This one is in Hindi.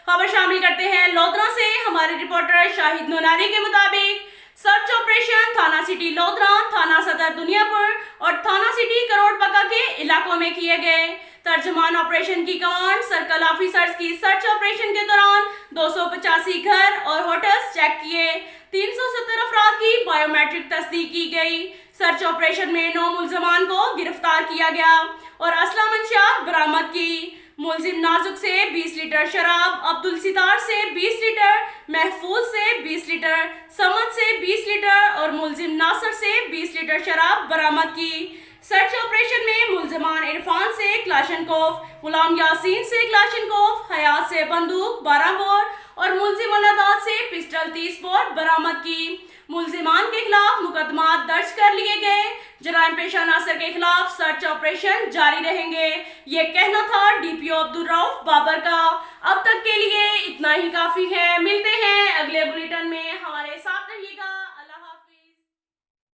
खबर शामिल करते हैं लोधरा से। हमारे रिपोर्टर शाहिद नोनारी के मुताबिक सर्च ऑपरेशन थाना सिटी लोधरा, थाना सदर दुनियापुर और थाना सिटी करोड़पका के इलाकों में किए गए। तर्जुमान ऑपरेशन की कमांड सर्कल ऑफिसर्स की सर्च ऑपरेशन के दौरान 285 घर और होटल्स चेक किए। 370 अफराद की बायोमेट्रिक तस्दीक की गई। सर्च ऑपरेशन में 9 मुल्जमान को गिरफ्तार किया गया और असला मंशा बरामद की। मुलजिम नाजुक से 20 लीटर शराब, अब्दुल सितार से 20 लीटर, महफूज से 20 लीटर, समद से 20 लीटर और मुलजिम नासर से 20 लीटर शराब बरामद की। सर्च ऑपरेशन में मुलजमान इरफान से क्लाशनकोफ, गुलाम यासीन से क्लाशनकोफ, हयात से बंदूक 12 बोर और मुलजिम अलादाद से पिस्टल 30 बोर बरामद की। मुलजिमान के खिलाफ मुकदमा दर्ज कर लिए गए। जराइम पेशा नासर के खिलाफ सर्च ऑपरेशन जारी रहेंगे, ये कहना था डीपीओ अब्दुल रऊफ बाबर का। अब तक के लिए इतना ही काफी है। मिलते हैं अगले बुलेटिन में, हमारे साथ रहिएगा।